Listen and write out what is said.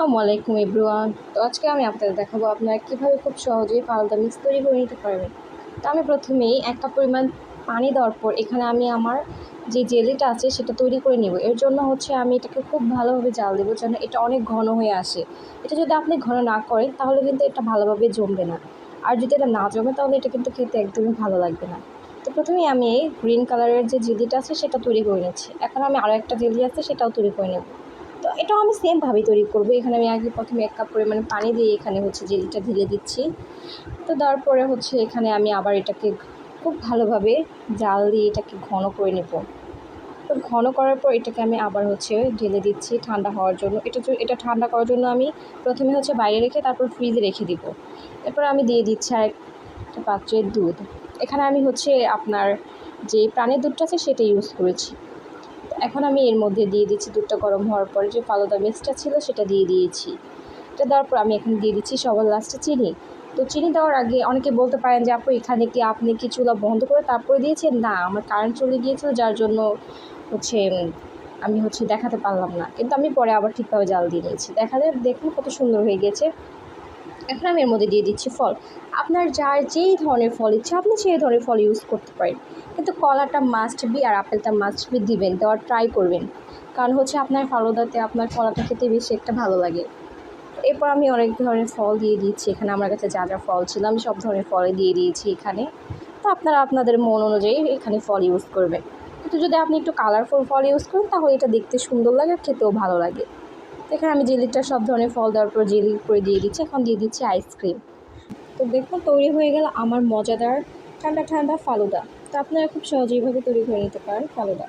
আসসালামু আলাইকুম এভরিওয়ান। তো আজকে আমি আপনাদের দেখাবো আপনারা কীভাবে খুব সহজেই ফালুদা মিক্স তৈরি করে নিতে পারবেন। তো আমি প্রথমেই একটা পরিমাণ পানি দেওয়ার পর এখানে আমি আমার যে জেলিটা আছে সেটা তৈরি করে নেব। এর জন্য আমি এটাকে খুব ভালোভাবে জাল দেবো যেন এটা অনেক ঘন হয়ে আসে। এটা যদি আপনি ঘন না করেন তাহলে কিন্তু এটা ভালোভাবে জমবে না, আর যদি এটা না জমে তাহলে এটা কিন্তু খেতে একদমই ভালো লাগবে না। তো প্রথমেই আমি গ্রিন কালারের যে জেলিটা আছে সেটা তৈরি করে নিচ্ছি। এখন আমি আরও একটা জেলি আছে সেটাও তৈরি করে নেব। তো এটাও আমি সেমভাবেই তৈরি করব। এখানে আমি আগে প্রথমে 1 কাপ পরিমাণে পানি দিয়ে এখানে জেলিটা ঢেলে দিচ্ছি। তো দেওয়ার পরে এখানে আমি আবার এটাকে খুব ভালোভাবে জাল দিয়ে এটাকে ঘন করে নেব। তো ঘন করার পর এটাকে আমি আবার ঢেলে দিচ্ছি ঠান্ডা হওয়ার জন্য। এটা ঠান্ডা করার জন্য আমি প্রথমে বাইরে রেখে তারপর ফ্রিজে রেখে দিব। এরপর আমি দিয়ে দিচ্ছি আরেকটা পাত্রের দুধ। এখানে আমি আপনার যে প্রাণের দুধটা আছে সেটা ইউজ করেছি। এখন আমি এর মধ্যে দিয়ে দিচ্ছি দুধটা গরম হওয়ার পরে যে ফালুদা মিক্সটা ছিল সেটা দিয়ে দিয়েছি। এটা দেওয়ার পর আমি এখানে দিয়ে দিচ্ছি সবার লাস্টে চিনি। তো চিনি দেওয়ার আগে অনেকে বলতে পারেন যে আপু এখানে কি আপনি কি চুলা বন্ধ করে তারপরে দিয়েছেন? না, আমার কারেন্ট চলে গিয়েছিল যার জন্য আমি দেখাতে পারলাম না, কিন্তু আমি পরে আবার ঠিকভাবে জাল দিয়ে নিয়েছি। দেখুন কত সুন্দর হয়ে গেছে। এখন আমি এর মধ্যে দিয়ে দিচ্ছি ফল। আপনার যার যেই ধরনের ফল ইচ্ছা আপনি সেই ধরনের ফল ইউজ করতে পারেন, কিন্তু কলাটা মাস্ট বি আর আপেলটা মাস্ট বি দিবেন, দেওয়ার ট্রাই করবেন, কারণ আপনার ফালুদাতে আপনার কলাটা খেতে বেশি একটা ভালো লাগে। এরপর আমি অনেক ধরনের ফল দিয়ে দিচ্ছি। এখানে আমার কাছে যা যা ফল ছিল আমি সব ধরনের ফলই দিয়ে দিয়েছি এখানে। তো আপনারা আপনাদের মন অনুযায়ী এখানে ফল ইউজ করবেন, কিন্তু যদি আপনি একটু কালারফুল ফল ইউজ করেন তাহলে এটা দেখতে সুন্দর লাগে আর খেতেও ভালো লাগে। এখানে আমি জেলিটা সব ধরনের ফল দেওয়ার পর জেলি করে দিয়ে দিচ্ছি। এখন দিয়ে দিচ্ছি আইসক্রিম। তো দেখুন তৈরি হয়ে গেল আমার মজাদার ঠান্ডা ঠান্ডা ফালুদা। তো আপনারা খুব সহজেই এইভাবে তৈরি করে নিতে পারেন ফালুদা।